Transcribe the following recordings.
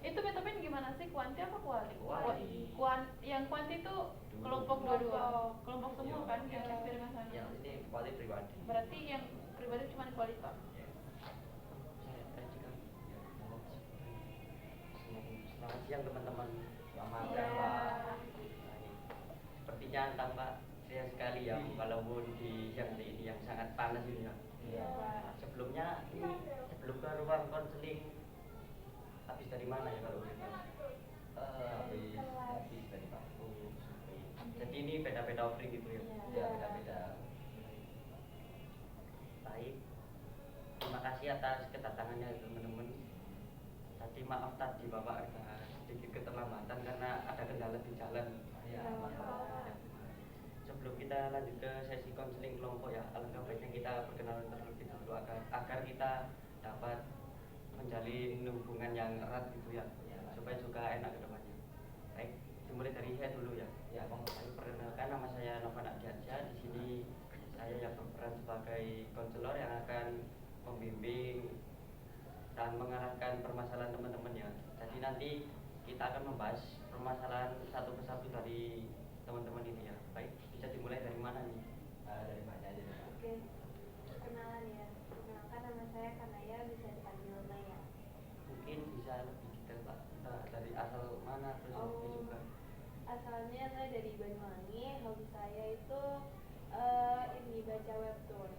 Itu betapin gimana sih, kuanti apa kuali? Kuali. Yang kuanti itu kelompok kelompok semua kan yang eksperimen. Yang ini kuali pribadi. Berarti yang pribadi cuma kuali toh? Selamat siang teman-teman. Selamat siang Pak. Sepertinya tampak saya sekali ya, walaupun di siang hari ini yang sangat panas ini ya. Sebelumnya ini sebelum ke ruang konseling habis dari mana ya kalau gitu? Habis dari kampus. Jadi ini beda-beda offering gitu ya? Ya beda-beda. Baik. Terima kasih atas kedatangannya teman-teman. Tadi maaf tadi Bapak agak sedikit keterlambatan karena ada kendala di jalan. Ya. Sebelum kita lanjut ke sesi konseling kelompok ya, alangkah baiknya kita perkenalan terlebih dahulu agar kita dapat menjalin hubungan yang erat gitu ya, supaya juga enak ke depannya. Baik, dimulai dari saya dulu ya. Ya, perkenalkan, nama saya Novan Adiansyah. Di sini saya yang berperan sebagai konselor yang akan membimbing dan mengarahkan permasalahan teman-teman ya. Jadi nanti kita akan membahas permasalahan satu persatu dari teman-teman ini ya. Baik, bisa dimulai dari mana nih? Dari mana aja nih? Oke, perkenalan ya. Perkenalkan, nama saya Kanaya, bisa dipanggil Naya. Mungkin bisa lebih detail Pak, dari asal mana terus hobi juga? Asalnya saya dari Banyuwangi. Hobi saya itu ini baca webtoon.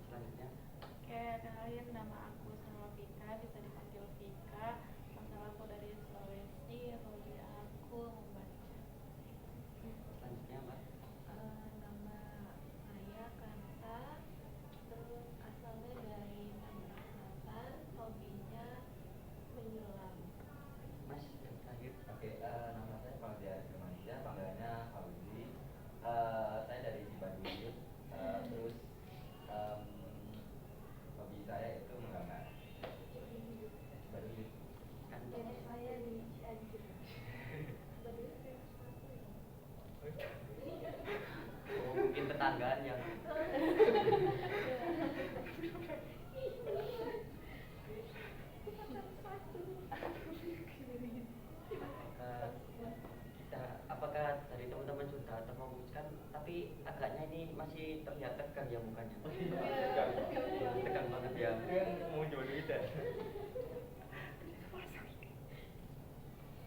Selanjutnya. Oke, kenalin, nama aku Salwa Vika, bisa dipanggil Vika. Asal aku dari Sulawesi, hobi aku membaca. Selanjutnya Mbak. Nama saya Kanta, terus asalnya dari Tangerang Selatan, hobinya menyelam. Mas, yang terakhir. Oke, nama saya Fauziah Firmansyah, panggilannya Fauzi. Saya dari Cibaduyut. Terus hobi saya itu menggambar. Cibaduyut. Jadi saya di Cianjur. Oh, mungkin tetanggaan yang apakah dari teman-teman sudah terfokuskan, tapi agaknya ini masih terlihat tegang ya mukanya. Tegang banget ya. Muncul kita.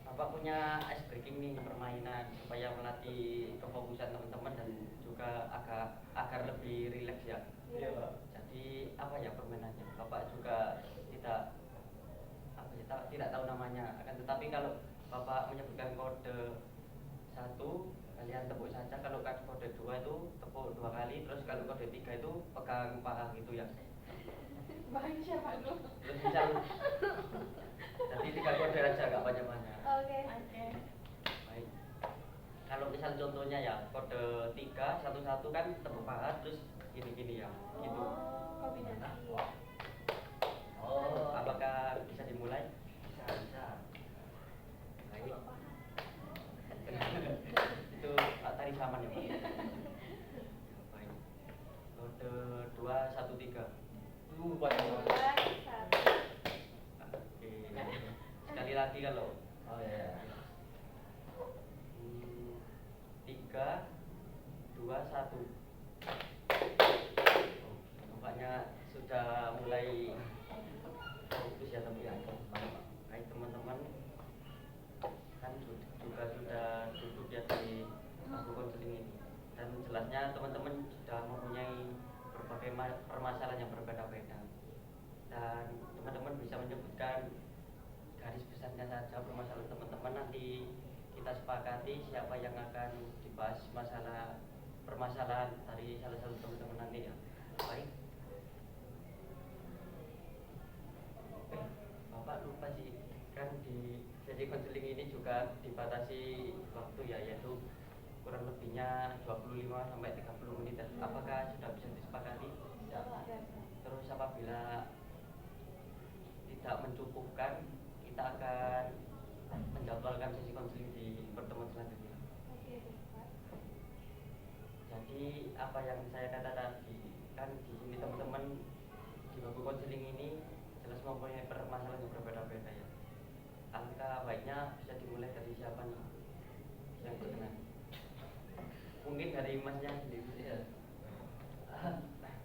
Bapak punya ice breaking nih, permainan supaya melatih kefokusan teman-teman dan juga agar lebih rileks ya. Iya Pak. Jadi apa ya permainannya? Bapak juga tidak tahu namanya, akan tetapi kalau Bapak menyebutkan kode 1, kalian tepuk saja. Kalau kode 2 itu tepuk 2 kali. Terus kalau kode 3 itu pegang paha gitu ya. Bang siapa dulu? Terus misal jadi 3 kode aja, gak banyak-banyak. Oke. Baik. Kalau misal contohnya ya kode 3, 1 kan tepuk paha terus gini-gini ya. Gitu. Kombinasi. Oh, apakah bisa dimulai? Bisa. Baik. Itu tari saman ya Pak. Baik. Kode 2, 1, 3. Banyak. 2, 1. Oke. Sekali lagi kalau. Oh ya. 3, 2, 1. Nampaknya sudah mulai fokus ya teman-teman. Baik teman-teman, kan juga sudah duduk ya di bangku konseling ini, dan jelasnya teman-teman sudah mempunyai berbagai permasalahan yang berbeda-beda, dan teman-teman bisa menyebutkan garis besarnya saja permasalahan teman-teman. Nanti kita sepakati siapa yang akan dibahas permasalahan dari salah satu teman-teman nanti ya. Baik. Bapak lupa sih, kan di sesi konseling ini juga dibatasi waktu ya, yaitu kurang lebihnya 25 sampai 30 menit. Apakah sudah bisa disepakati? Terus apabila tidak mencukupkan, kita akan menjadwalkan sesi konseling di pertemuan selanjutnya. Jadi apa yang saya katakan tadi, kan di sini teman-teman di bangku konseling ini jelas mempunyai permasalahan yang berbeda-beda alangkah baiknya bisa dimulai dari siapa nih yang berkenan? Mungkin dari masnya sendiri. Iya.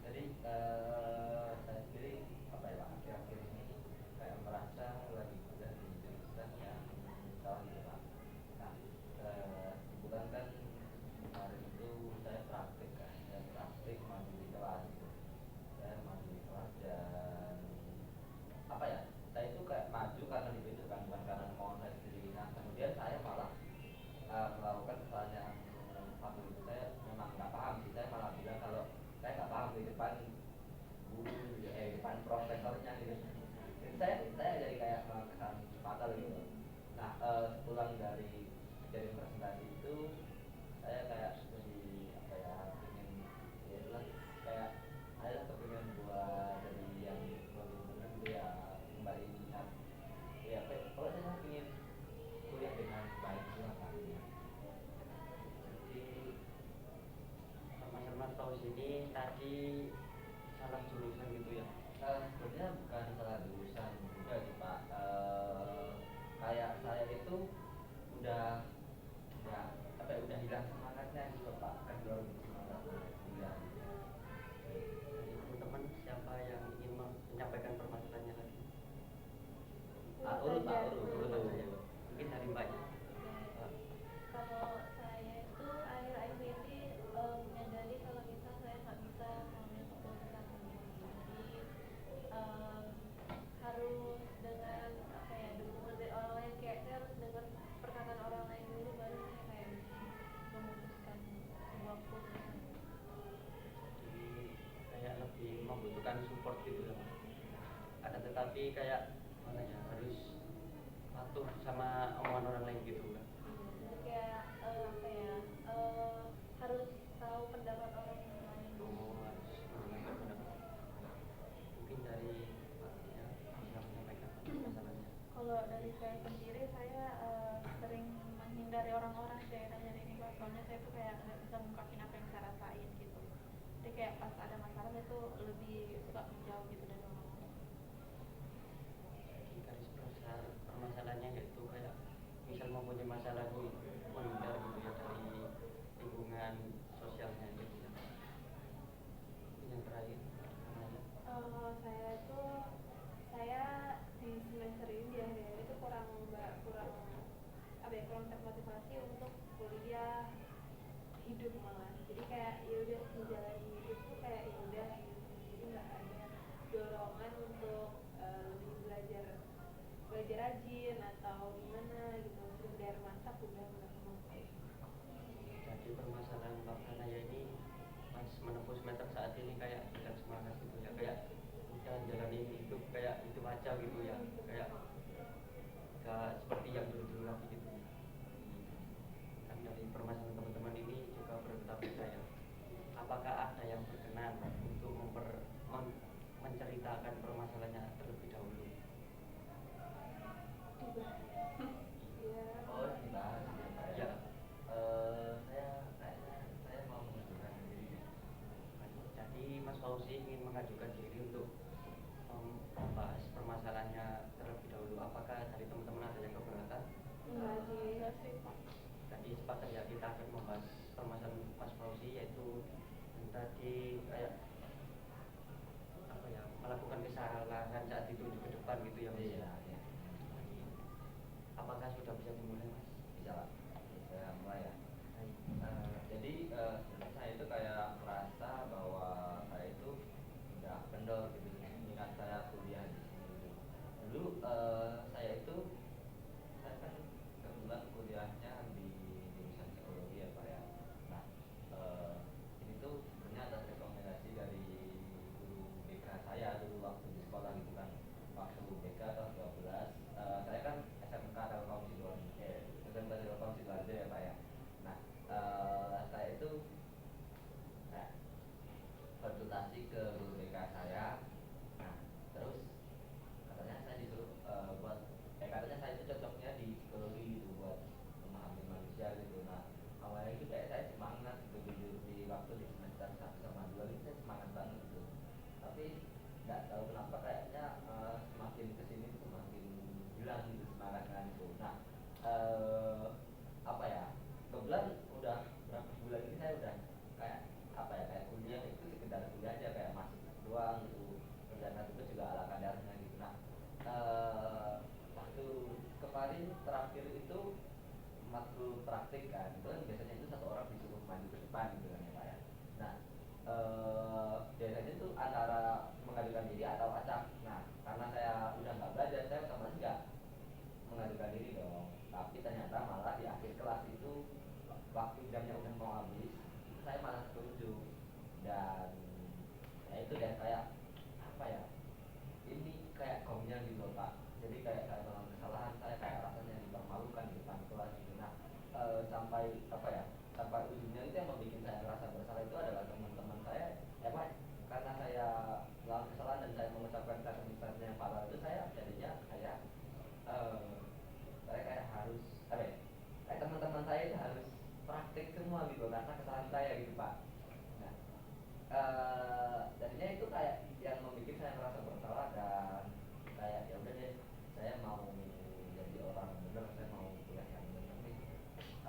Jadi saya sendiri apa ya Pak, akhir-akhir ini kayak merasa lagi kuliah di jurusan yang salah gitu Pak. Nah, kebetulan kan kemarin itu saya praktik kan, saya praktik maju di kelas gitu. Saya maju di kelas dan apa ya, saya itu kayak maju karena dibutuhkan, bukan karena mau saya sendiri. Nah, kemudian saya malah melakukan kesalahan yang waktu itu saya memang nggak paham sih. Saya malah bilang kalau saya nggak paham di depan guru, di depan profesornya gitu. Jadi saya jadi kayak kesan fatal gitu. Nah, pulang dari kejadian presentasi itu saya kayak jadi apa ya, ingin ya itulah, kayak ada kepingin buat jadi yang lebih benar gitu ya, kembali ingat ya apa ya, kalau saya ingin kuliah dengan baik itu lah Pak. Jadi Mas tahu sini tadi salah jurusan gitu ya? Sebenarnya bukan salah jurusan juga sih Pak. Kayak saya itu udah apa ya, udah hilang semangatnya gitu Pak, kan 2019 kuliah gitu. Dari teman-teman siapa yang ingin menyampaikan permasalahannya lagi? Urut Pak, urut. Mungkin dari mbaknya. Kalau saya itu akhir-akhir ini menyadari kalau misal saya nggak bisa mengambil keputusan sendiri, em, harus dengan apa ya, dukungan dari orang lain. Kayak saya harus dengar perkataan orang lain dulu baru saya kayak bisa memutuskan sebuah keputusan. Jadi kayak lebih membutuhkan support gitu ya. Ada tetapi kayak mana ya, harus patuh sama omongan orang lain gitu kan. Jadi kayak apa ya, harus tahu pendapat orang lain dulu. Harus mendengarkan pendapat. Mungkin dari mbaknya bisa menyampaikan masalahnya. Kalau dari saya sendiri, saya sering menghindari orang-orang sih akhir-akhir ini Pak. Soalnya saya tuh kayak nggak bisa ngungkapin apa yang saya rasain gitu. Jadi kayak pas ada masalah saya tuh lebih suka menjauh gitu dari orang-orang. Jadi garis besar permasalahannya yaitu kayak misal mempunyai masalah nih, menghindar gitu ya dari lingkungan sosialnya gitu ya. Yang terakhir Saya tuh di semester ini di akhir itu kurang apa ya, kurang termotivasi untuk kuliah hidup malah. Jadi kayak ya udah menjalani hidup tuh kayak ya udah gitu. Jadi nggak ada dorongan untuk lebih belajar rajin atau gimana gitu. Belajar masak udah nggak mau. jadi permasalahan Mbak Kanaya ini pas menempuh semester saat ini kayak tidak semangat gitu ya, kayak udah jalanin hidup kayak hidup aja gitu ya, kayak gak seperti yang dulu-dulu lagi gitu. Kan dari permasalahan teman-teman ini juga bertanya ya, apakah ada yang berkenan untuk menceritakan permasalahannya terlebih dahulu? Oh, dibahas gitu Pak ya. Ya. Saya mau mengajukan diri. Jadi Mas Fauzi ingin mengajukan diri untuk membahas permasalahannya terlebih dahulu. Apakah dari teman-teman ada yang keberatan? Enggak sih Pak. Tadi sepakat ya, kita akan membahas permasalahan Mas Fauzi, yaitu yang tadi kayak apa ya, melakukan kesalahan saat dituju ke depan gitu ya Mas. Iya. Apakah sudah bisa dimulai Mas? Bisa Pak. Saya mulai ya. Baik. Jadi sebenarnya saya itu kayak merasa bahwa saya itu udah kendor gitu minat saya kuliah di sini gitu. Dulu saya kan kebetulan kuliahnya di jurusan psikologi ya Pak ya. Nah, ini tuh sebenarnya atas rekomendasi dari guru BK saya dulu waktu di sekolah gitu kan. Waktu BK tahun 12, saya kan SMK Telkomsi 2000, SMK Telkomsi praktik kan, itu kan biasanya itu satu orang disuruh maju ke depan gitu kan ya Pak ya. Nah, biasanya itu antara mengajukan diri atau acak. Nah, karena saya udah nggak belajar, saya otomatis nggak mengajukan diri dong. Tapi ternyata malah di akhir kelas itu waktu jamnya udah mau habis, itu saya malah setuju. Dan ya itu deh, kayak apa ya, ini kayak gongnya gitu loh Pak. Jadi kayak saya melakukan kesalahan, saya kayak rasanya dipermalukan di depan kelas gitu. Nah, sampai apa ya, sampai ujungnya itu yang membuat saya merasa bersalah itu adalah teman-teman saya. Ya Pak, karena saya melakukan kesalahan dan saya mengucapkan kata-kata yang fatal itu, saya jadinya kayak eh, saya kayak harus apa ya, kayak teman-teman saya itu harus praktik semua gitu karena kesalahan saya gitu Pak. Nah, jadinya itu kayak yang membuat saya merasa bersalah dan kayak ya udah deh, saya mau jadi orang bener, saya mau kuliah yang bener nih.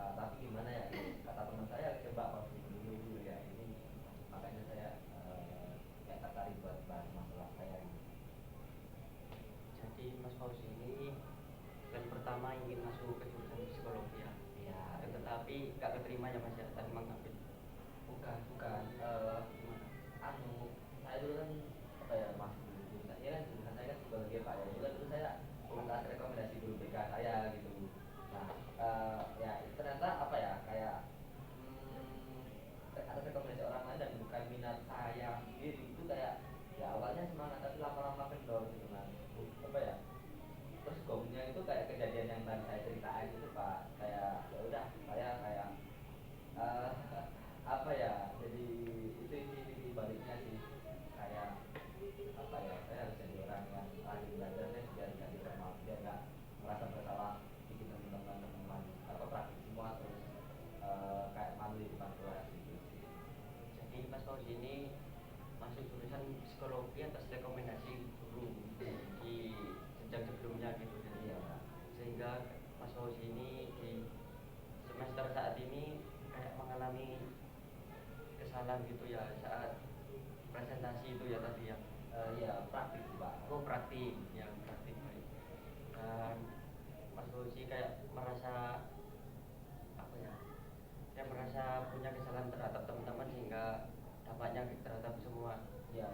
Tapi gimana ya, kata teman saya coba waktu dulu ya ini, makanya saya kayak tertarik buat bahas masalah saya gitu. Jadi Mas Fauzi ini yang pertama ingin masuk ke jurusan psikologi ya. Ya, Tetapi gak keterima ya Mas ya, tadi mengambil. bukan Gimana? anu, saya dulu kan apa ya, masuk dulu jurusan ya kan, jurusan saya kan psikologi ya Pak ya, juga dulu saya atas rekomendasi guru BK saya gitu. Nah, ya itu ternyata apa ya, kayak atas rekomendasi orang lain dan bukan minat saya sendiri, itu kayak ya awalnya semangat tapi lama-lama kendor gitu kan. Apa ya, terus gongnya itu kayak kejadian yang tadi saya ceritain itu Pak, kayak ya udah saya kayak eh, apa ya, jadi itu inti baliknya sih, kayak apa ya, saya harus jadi orang yang rajin belajar deh biar nggak dipermalukan, biar nggak merasa bersalah bikin teman-teman apa praktik semua terus kayak malu di depan kelas gitu sih. Jadi Mas Fauzi ini masuk jurusan psikologi atas rekomendasi guru di jenjang sebelumnya gitu ya. Iya Pak. Sehingga Mas Fauzi ini di semester saat ini kayak mengalami kesalahan gitu ya saat presentasi itu ya tadi ya. Iya praktik sih Pak. Oh praktik, yang praktik baik. Dan Mas Fauzi kayak merasa apa ya? Saya merasa punya kesalahan terhadap teman-teman sehingga dampaknya terhadap semua. Ya